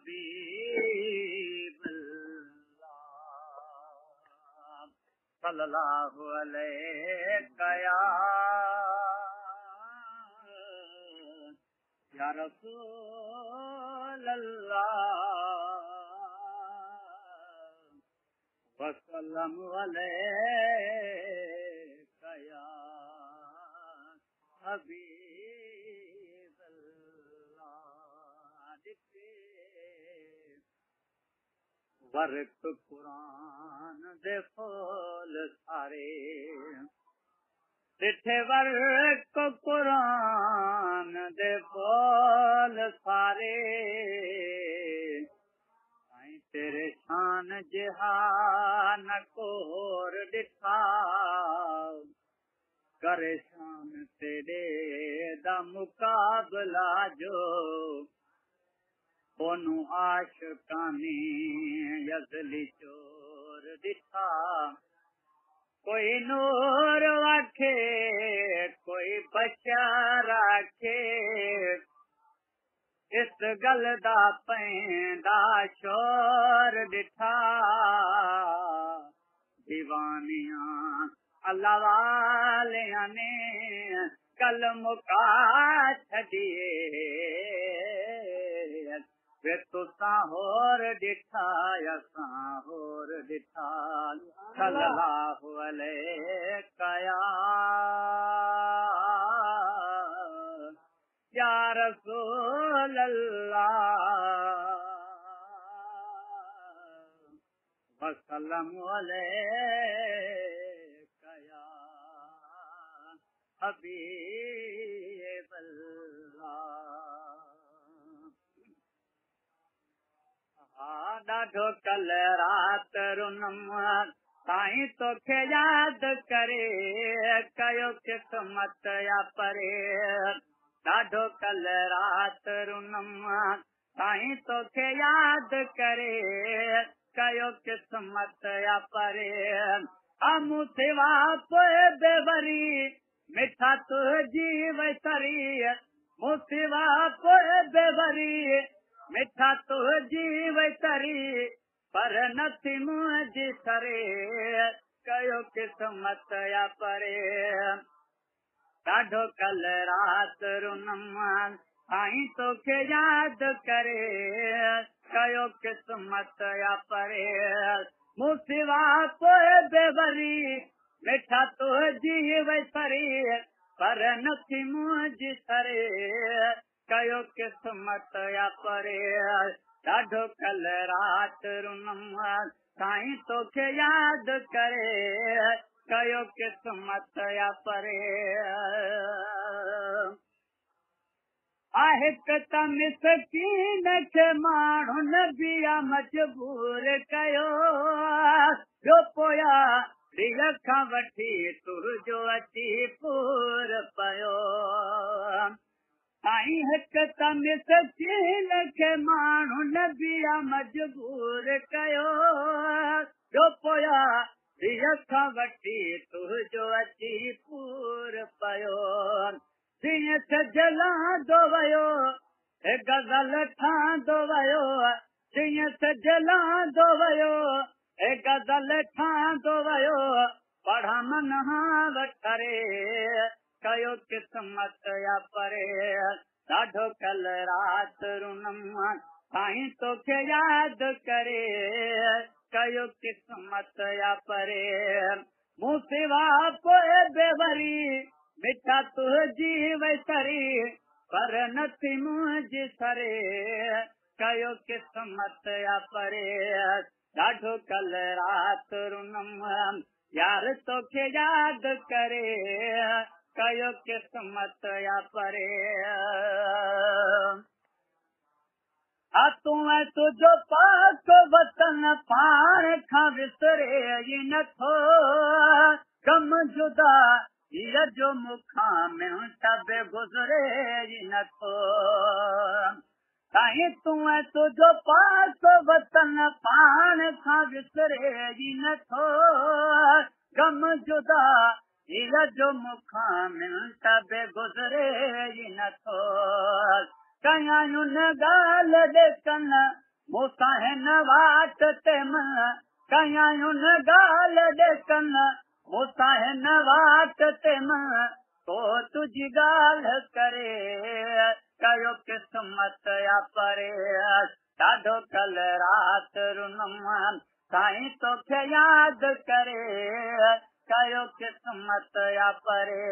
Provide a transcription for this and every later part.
हबीबल्लाह सल्लल्लाहु अलैहि या रसूल अल्लाह वसल्लम अलैका या हबीबल्लाह। वर्क कुरान दे फूल सारे ॾिठे वर्क कुरान दे फूल सारे साईं तेरे शान जहान कोर ॾिठा करे शान तेरे दा मुकाबला जो ओनू आशिकानी यज़ली चोर ॾिठा कोई नूर आखे कोई बशर आखे इस गल दा पैंदा शोर ॾिठा दीवानियां अल्लाह वालियां ने कल मुका छॾिए वे तुसां होर ॾिठा असां होर ॾिठा सल्लल्लाहु अलैका या रसूल अल्लाह वसल्लम अलैका या हबीबल्लाह। ॾाढो कल रात रुनम साईं तोखे याद करे कयो किस्मत या परे ॾाढो कल रात रुनम साईं तोखे याद करे कयो किस्मत या परे हमू सिवा पोइ बेवरी मिठा तुझी वसरी मुसिवा पोइ बेवरी मिठा तुझी वसरी पर नथी मुंहिंजी सरे कयो किस्मत या परे ॾाढो कल रात रुनम साईं तोखे याद करे कयो किस्मत या परे मुसिवा पोइ बेवरी मिठा तुझी वसरी पर नथी मुंहिंजी सरे कयो किस्मत या परे ॾाढो कल रात रुनम साईं तोखे याद करे कयो किस्मत या परे आहे त मिसकीन खे माण्हुनि बिया मजबूर कयो ॿियो पोया ॾींहं खां वठी तुरजो अची पूर पयो साईं हिक त मिसकीन खे माण्हुनि बिया मजबूर कयो ॿियो पोया ॾींहं खां वठी तुरजो अची पूर पयो जीअं सजलांदो वियो गज़ल ठहंदो वियो जीअं सजलांदो वियो गज़ल ठहंदो वियो पढ़ा मन वठरे कयो किस्मत या परे ॾाढो कल रात रुनम साईं तोखे याद करे कयो किस्मत या परे मूं सिवा पोइ बेवरी मिठा तुझी वसरी पर नथी मुंहिंजी सरे कयो किस्मत या परे ॾाढो कल रात रुनम यार तोखे याद करे कयो किस्मत या परे तूं तुंहिंजो पाक वतन पाण खां विसरे ई नथो कम जुदा जो मुखां मिंट बि गुज़रे ई नथो साईं तूं तुंहिंजो पाक वतन पाण खां विसरे ई नथो कम जुदा जो मुखां मिंट बि गुज़रे ई नथो कयां न ॻाल्हि ॾे कन मूंसां हिन वाट ते कयायूं न ॻाल्हि ॾेकन, मूंसां हिन वाट ते तो तुझी ॻाल्हि करे, कयो क़िस्मत या परे, ॾाढो कल रात रुनम साईं तोखे यादि करे, कयो क़िस्मत या परे,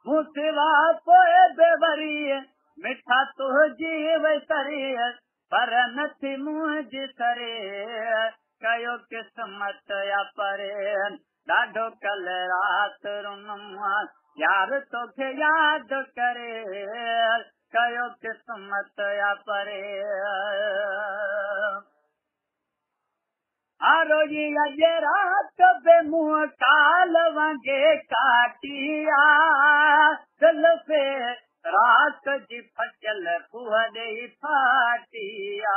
मूं सिवा पोइ बेवरी मिठा तुंहिंजी वैसरी, पर नथी मुंहिंजी सरे, कयो क़िस्मत या परे, ॾाढो कल रात रुनम यार तोखे यादि करे, कयो क़िस्मत या परे। आरोही अॼु रात बे मुंहुं काल वांगे काटिया, दिल पे रात जी फचल फूह ॾेई फाटिया,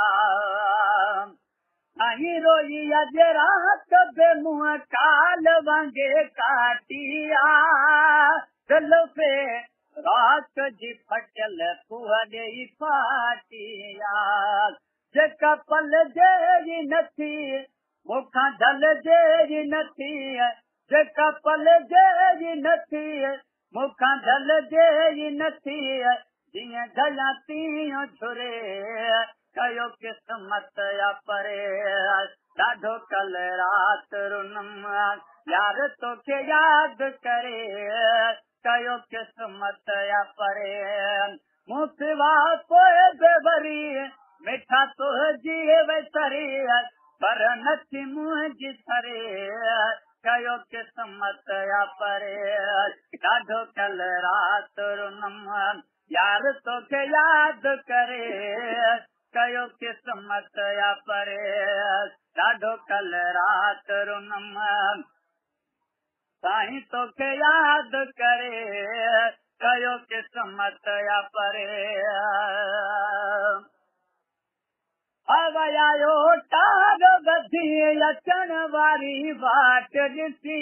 साईं रोई अॼु रात बे मुंहुं काल वांगे काटिया, दिल पे रात जी फचल फूह ॾेई फाटिया, जेका पल जेरी नथी मूंखां ढल जेरी नथी, जेका पल जेरी नथी मूंखां ढल जेरी नथी, जीअं ढलां तीअं झुरे, कयो क़िस्मत या परे, ॾाढो कल रात रुनम यार तोखे यादि करे, कयो क़िस्मत या परे, मूं सिवा पोइ बेवरी मिठा तुंहिंजी वैसरी, पर नथी मुंहिंजी सरे, कयो क़िस्मत या परे, ॾाढो कल रात रुनम यार तोखे यादि करे, कयो क़िस्मत या परे, ॾाढो कल रात रुनम साईं तोखे यादि करे, कयो क़िस्मत या परे। अवयायो तार बधी अचण वारी वाट ॾिसी,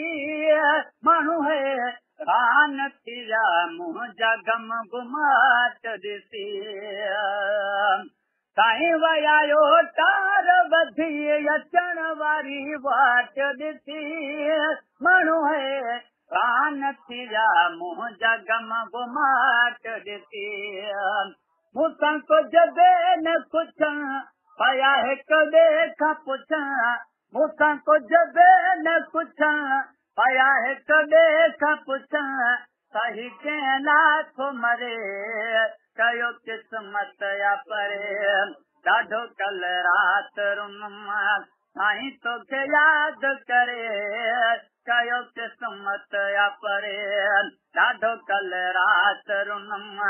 माण्हू हैरान थी विया मुंहिंजा गम गुमाट ॾिसी, साईं वयायो तार बधी अचण वारी वाट ॾिसी, माण्हू हैरान थी विया मुंहिंजा गम गुमाट ॾिसी, मूंसां कुझु बे न पुछण पया हिकु ॿिए खां पुछण, मूंसां कुझु बे न पुछण पया हिकु ॿिए खां पुछण, सही कंहिं लाथो मरे, कयो क़िस्मत या परे, ॾाढो कल रात रुनम साईं तोखे यादि करे, कयो क़िस्मत या परे, ॾाढो कल रात रुनम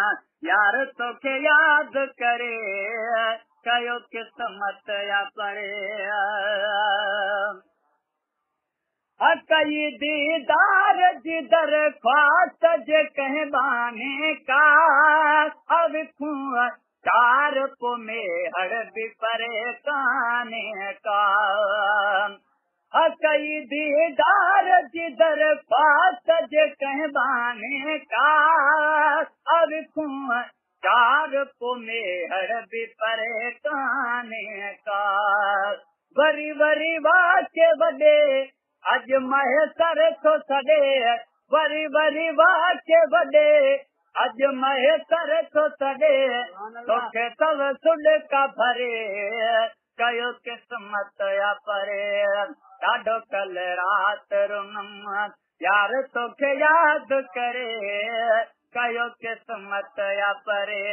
यार तोखे यादि करे, कयो क़िस्मत या परे। कई दीदार जी दरख्वास्त जे कंहिं बहाने का, अब चार को मेहर भी परेशाने का, कई दीदार जी दरख्वास्त जे कंहिं बहाने का, अब चार को मेहर भी परेशाने का, वरी वरी वाके वॾे अॼु महेसर थो छॾे, वरी वरी वाके वॾे अॼु महेसर थो छॾे, तोखे सभ सुॾ का भरे, कयो क़िस्मत या परे, ॾाढो कल रात रुनम यार तोखे यादि करे, कयो क़िस्मत या परे,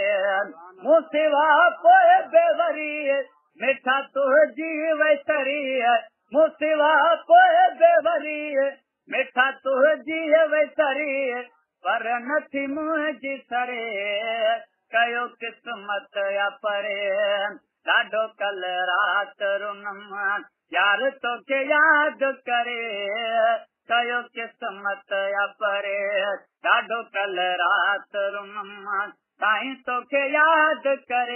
मूं सिवा पोइ बेवरी मिठा तुंहिंजी वैसरी, मूं सिवा पोइ बेवरी मिठा तुंहिंजी वैसरी, पर नथी मुंहिंजी सरे, कयो क़िस्मत या परे, ॾाढो कल रात रुनम यार तोखे यादि करे, कयो क़िस्मत या परे, ॾाढो कल रात रुनम साईं तोखे यादि करे।